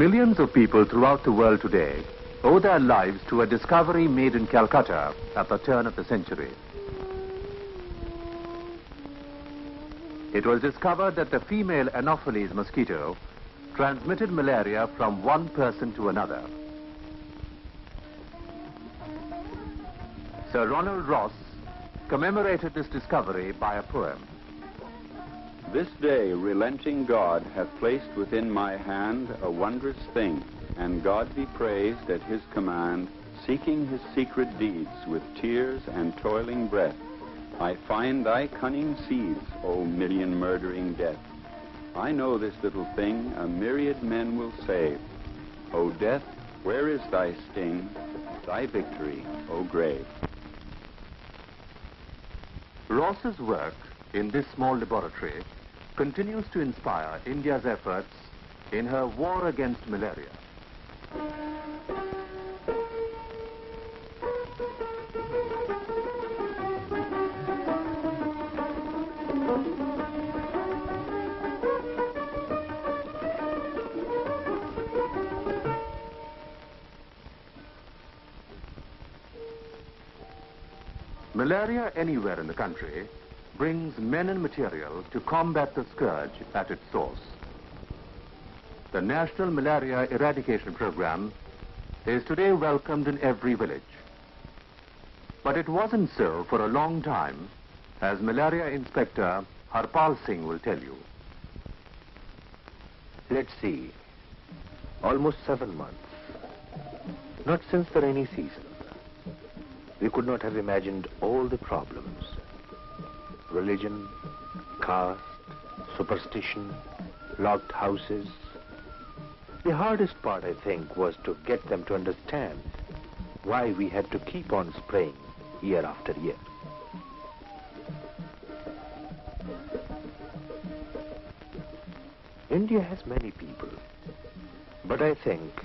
Millions of people throughout the world today owe their lives to a discovery made in Calcutta at the turn of the century. It was discovered that the female Anopheles mosquito transmitted malaria from one person to another. Sir Ronald Ross commemorated this discovery by a poem. This day relenting God hath placed within my hand a wondrous thing, and God be praised at his command, seeking his secret deeds with tears and toiling breath. I find thy cunning seeds, O million murdering death. I know this little thing a myriad men will save. O death, where is thy sting? Thy victory, O grave. Ross's work in this small laboratory continues to inspire India's efforts in her war against malaria. Malaria anywhere in the country brings men and material to combat the scourge at its source. The National Malaria Eradication Program is today welcomed in every village. But it wasn't so for a long time, as Malaria Inspector Harpal Singh will tell you. Let's see, almost 7 months. Not since the rainy season. We could not have imagined all the problems. Religion, caste, superstition, locked houses. The hardest part, I think, was to get them to understand why we had to keep on spraying year after year. India has many people, but I think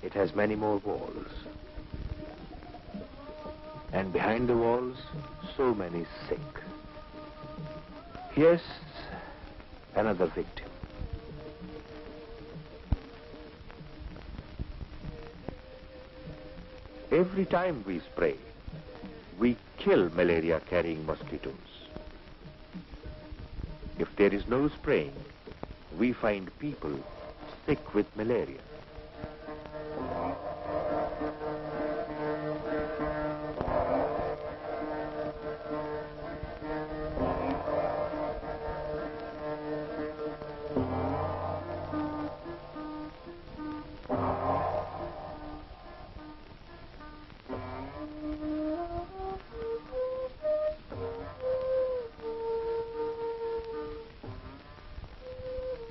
it has many more walls. And behind the walls, so many sick. Yes, another victim. Every time we spray, we kill malaria-carrying mosquitoes. If there is no spraying, we find people sick with malaria.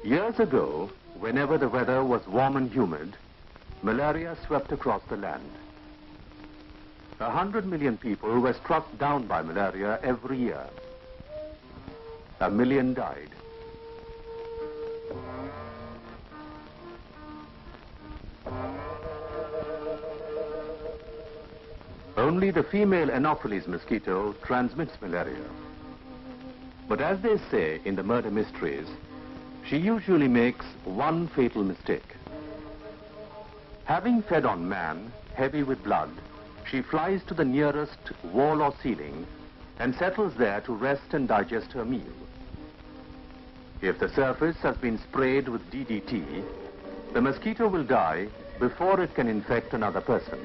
Years ago, whenever the weather was warm and humid, malaria swept across the land. 100 million people were struck down by malaria every year. 1 million died. Only the female Anopheles mosquito transmits malaria. But as they say in the murder mysteries, she usually makes one fatal mistake. Having fed on man, heavy with blood, she flies to the nearest wall or ceiling and settles there to rest and digest her meal. If the surface has been sprayed with DDT, the mosquito will die before it can infect another person.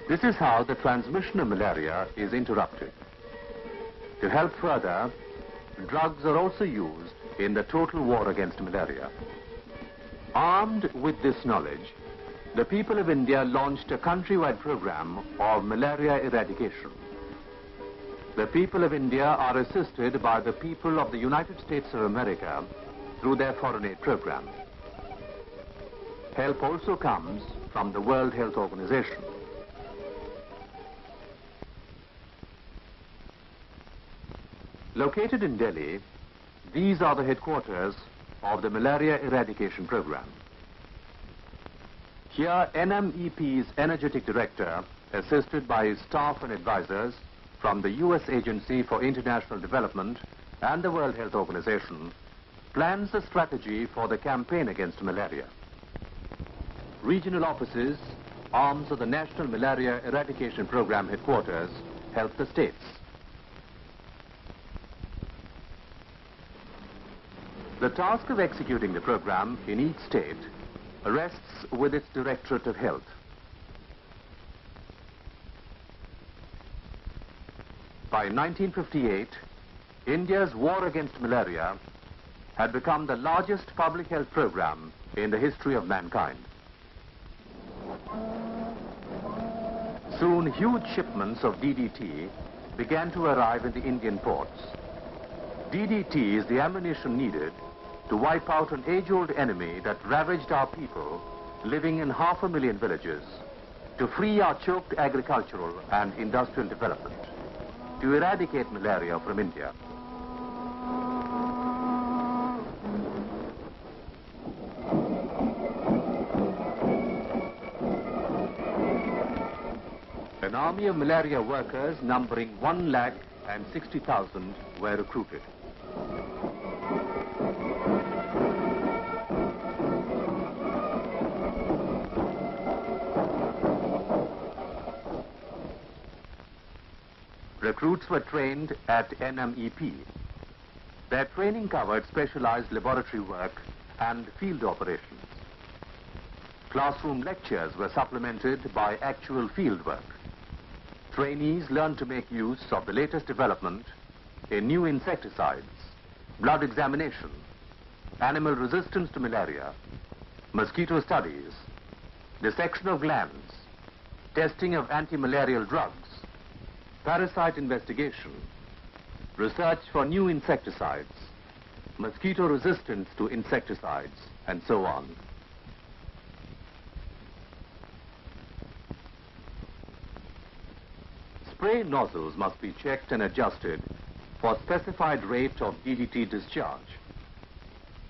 This is how the transmission of malaria is interrupted. To help further, drugs are also used in the total war against malaria. Armed with this knowledge, the people of India launched a countrywide program of malaria eradication. The people of India are assisted by the people of the United States of America through their foreign aid program. Help also comes from the World Health Organization. Located in Delhi, these are the headquarters of the Malaria Eradication Program. Here, NMEP's energetic director, assisted by his staff and advisors from the US Agency for International Development and the World Health Organization, plans a strategy for the campaign against malaria. Regional offices, arms of the National Malaria Eradication Program headquarters, help the states. The task of executing the program in each state rests with its Directorate of Health. By 1958, India's war against malaria had become the largest public health program in the history of mankind. Soon, huge shipments of DDT began to arrive in the Indian ports. DDT is the ammunition needed to wipe out an age-old enemy that ravaged our people living in 500,000 villages, to free our choked agricultural and industrial development, to eradicate malaria from India. An army of malaria workers numbering 160,000 were recruited. Recruits were trained at NMEP. Their training covered specialized laboratory work and field operations. Classroom lectures were supplemented by actual field work. Trainees learned to make use of the latest development in new insecticides, blood examination, animal resistance to malaria, mosquito studies, dissection of glands, testing of anti-malarial drugs, parasite investigation, research for new insecticides, mosquito resistance to insecticides, and so on. Spray nozzles must be checked and adjusted for specified rate of DDT discharge.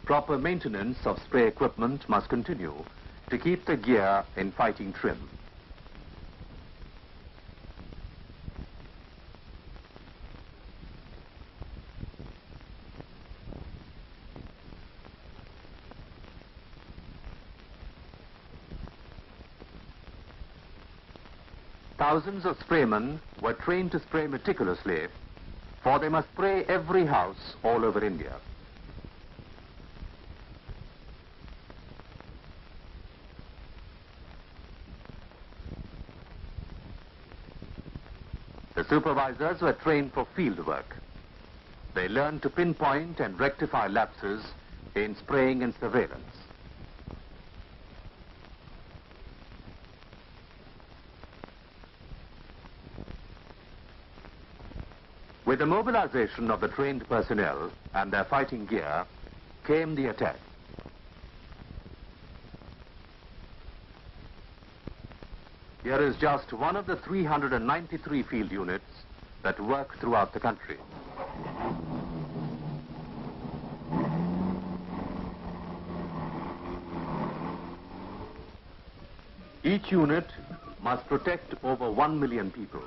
Proper maintenance of spray equipment must continue to keep the gear in fighting trim. Thousands of spraymen were trained to spray meticulously, for they must spray every house all over India. The supervisors were trained for field work. They learned to pinpoint and rectify lapses in spraying and surveillance. With the mobilization of the trained personnel and their fighting gear came the attack. Here is just one of the 393 field units that work throughout the country. Each unit must protect over 1 million people.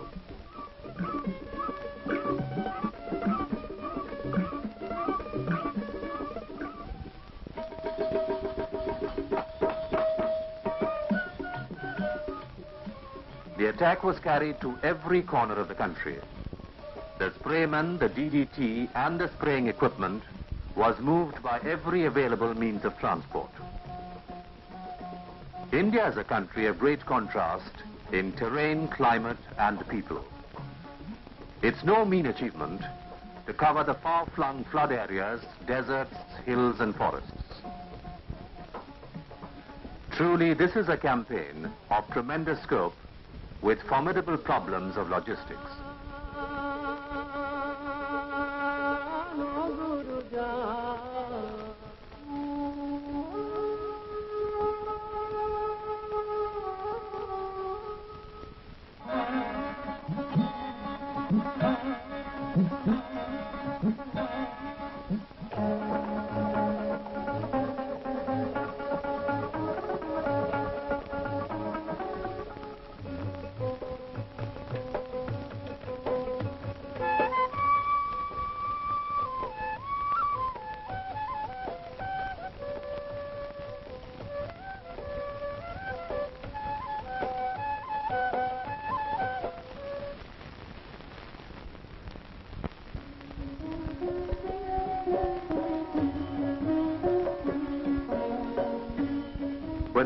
The attack was carried to every corner of the country. The spraymen, the DDT, and the spraying equipment was moved by every available means of transport. India is a country of great contrast in terrain, climate, and people. It's no mean achievement to cover the far-flung flood areas, deserts, hills, and forests. Truly, this is a campaign of tremendous scope with formidable problems of logistics.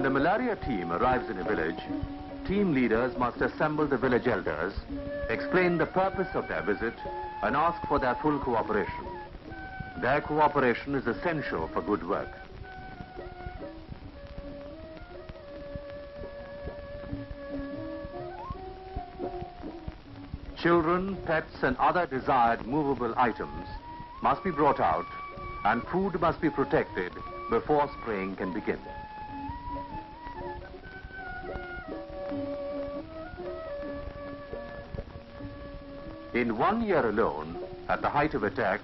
When the malaria team arrives in a village, team leaders must assemble the village elders, explain the purpose of their visit, and ask for their full cooperation. Their cooperation is essential for good work. Children, pets, and other desired movable items must be brought out, and food must be protected before spraying can begin. In 1 year alone, at the height of attack,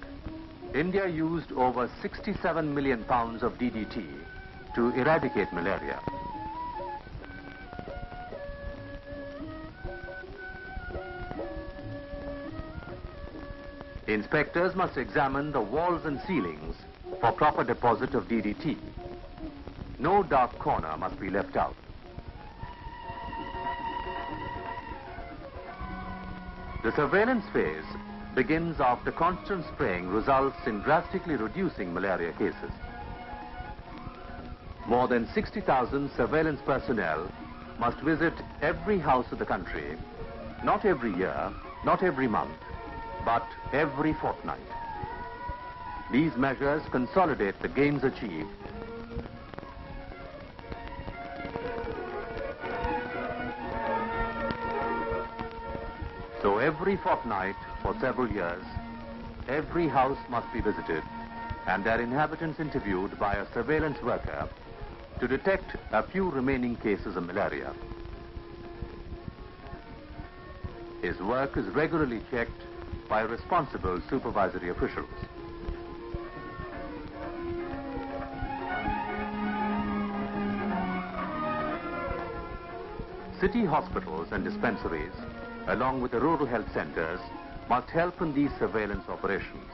India used over 67 million pounds of DDT to eradicate malaria. Inspectors must examine the walls and ceilings for proper deposit of DDT. No dark corner must be left out. The surveillance phase begins after constant spraying results in drastically reducing malaria cases. More than 60,000 surveillance personnel must visit every house of the country, not every year, not every month, but every fortnight. These measures consolidate the gains achieved So every fortnight for several years, every house must be visited and their inhabitants interviewed by a surveillance worker to detect a few remaining cases of malaria. His work is regularly checked by responsible supervisory officials. City hospitals and dispensaries, along with the rural health centers, must help in these surveillance operations.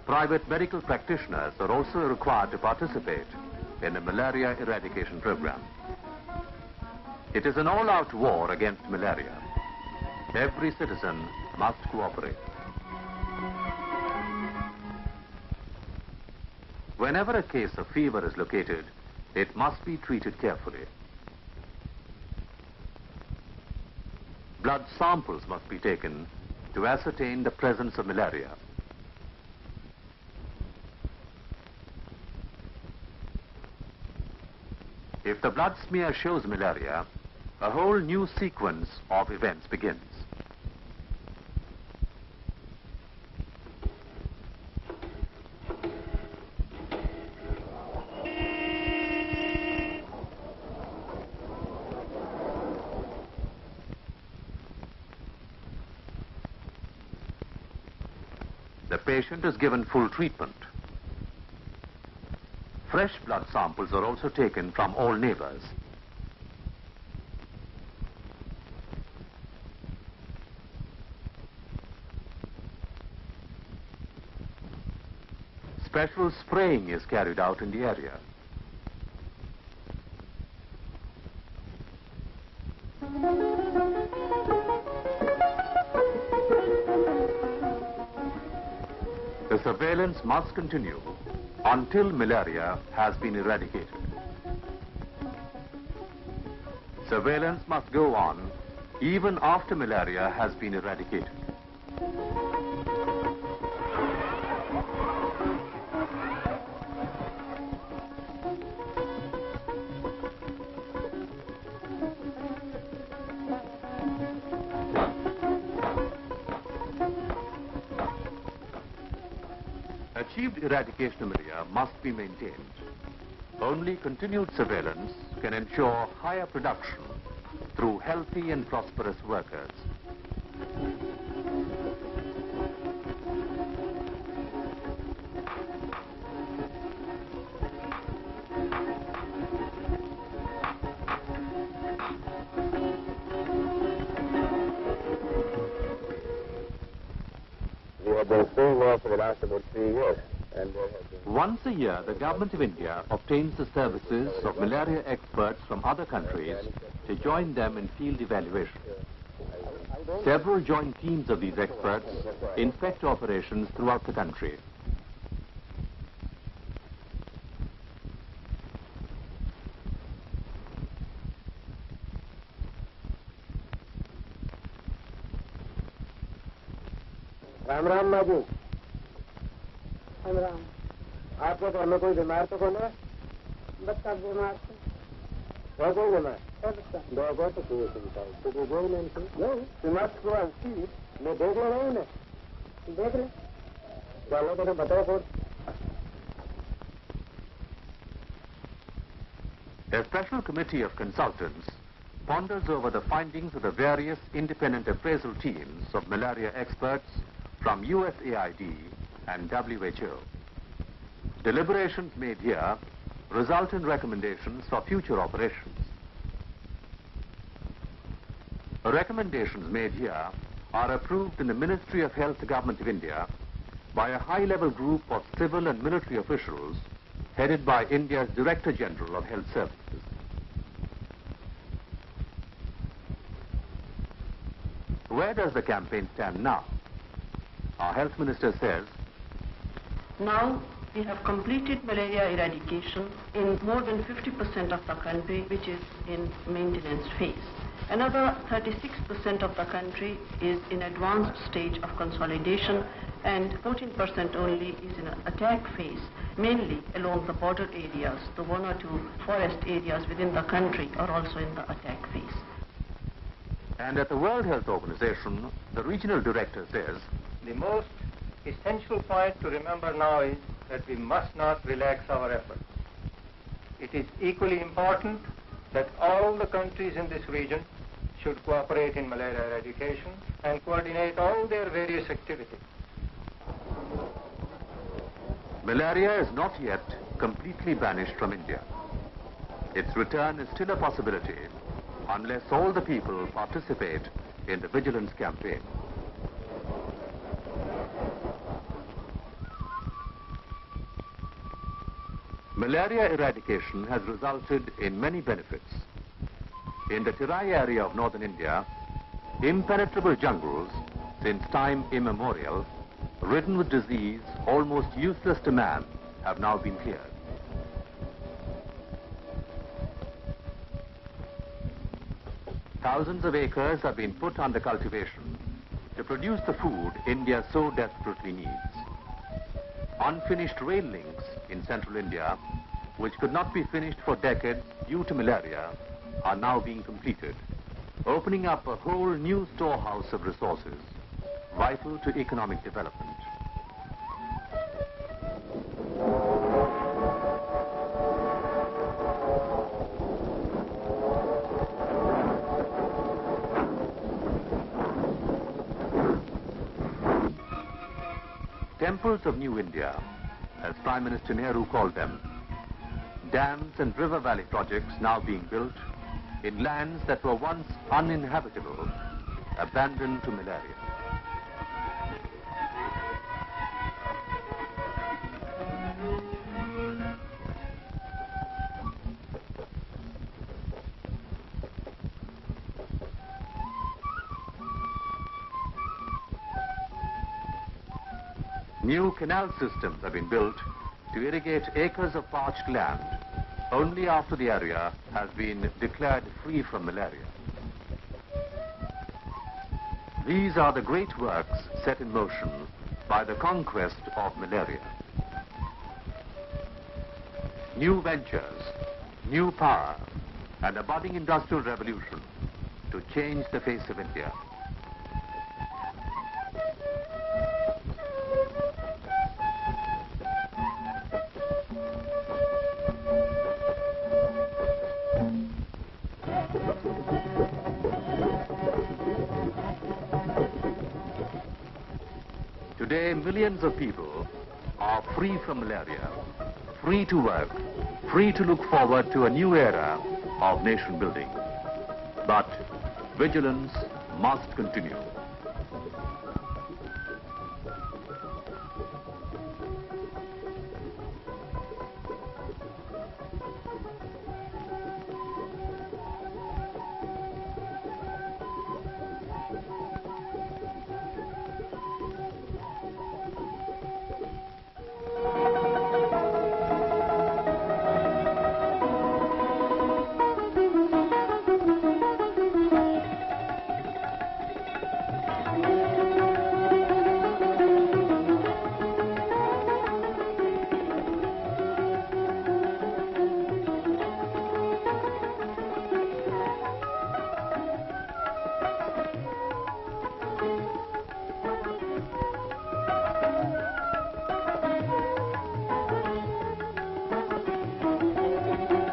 Private medical practitioners are also required to participate in the malaria eradication program. It is an all-out war against malaria. Every citizen must cooperate. Whenever a case of fever is located, it must be treated carefully. Blood samples must be taken to ascertain the presence of malaria. If the blood smear shows malaria, a whole new sequence of events begins. The patient is given full treatment. Fresh blood samples are also taken from all neighbors. Special spraying is carried out in the area. The surveillance must continue until malaria has been eradicated. Surveillance must go on even after malaria has been eradicated. Achieved eradication of malaria must be maintained. Only continued surveillance can ensure higher production through healthy and prosperous workers. We have been seeing war for the last about 3 years. And Once a year, the government of India obtains the services of malaria experts from other countries to join them in field evaluation. Several joint teams of these experts inspect operations throughout the country. Ram Ram माँ जी। राम राम। आपके घर में कोई बीमार तो कौन है? बच्चा बीमार थे। कोई बीमार? बच्चा। दो तो कोई चिंता है। तो कोई नहीं थी। नहीं, बीमार को अंशी मैं देख ले रहा हूँ ना। देख ले। चलो तो बताओ फिर। A special committee of consultants ponders over the findings of the various independent appraisal teams of malaria experts from USAID and WHO. Deliberations made here result in recommendations for future operations. The recommendations made here are approved in the Ministry of Health Government of India by a high-level group of civil and military officials headed by India's Director General of Health Services. Where does the campaign stand now? Our Health Minister says, now we have completed malaria eradication in more than 50% of the country, which is in maintenance phase. Another 36% of the country is in advanced stage of consolidation, and 14% only is in an attack phase, mainly along the border areas. The one or two forest areas within the country are also in the attack phase. And at the World Health Organization, the regional director says, the most essential point to remember now is that we must not relax our efforts. It is equally important that all the countries in this region should cooperate in malaria eradication and coordinate all their various activities. Malaria is not yet completely banished from India. Its return is still a possibility unless all the people participate in the vigilance campaign. Malaria eradication has resulted in many benefits. In the Terai area of northern India, impenetrable jungles, since time immemorial, ridden with disease almost useless to man, have now been cleared. Thousands of acres have been put under cultivation to produce the food India so desperately needs. Unfinished rail links in central India, which could not be finished for decades due to malaria, are now being completed, opening up a whole new storehouse of resources vital to economic development. Temples of New India, as Prime Minister Nehru called them, dams and river valley projects now being built in lands that were once uninhabitable, abandoned to malaria. New canal systems have been built to irrigate acres of parched land only after the area has been declared free from malaria. These are the great works set in motion by the conquest of malaria. New ventures, new power, and a budding industrial revolution to change the face of India. Today, millions of people are free from malaria, free to work, free to look forward to a new era of nation building. But vigilance must continue.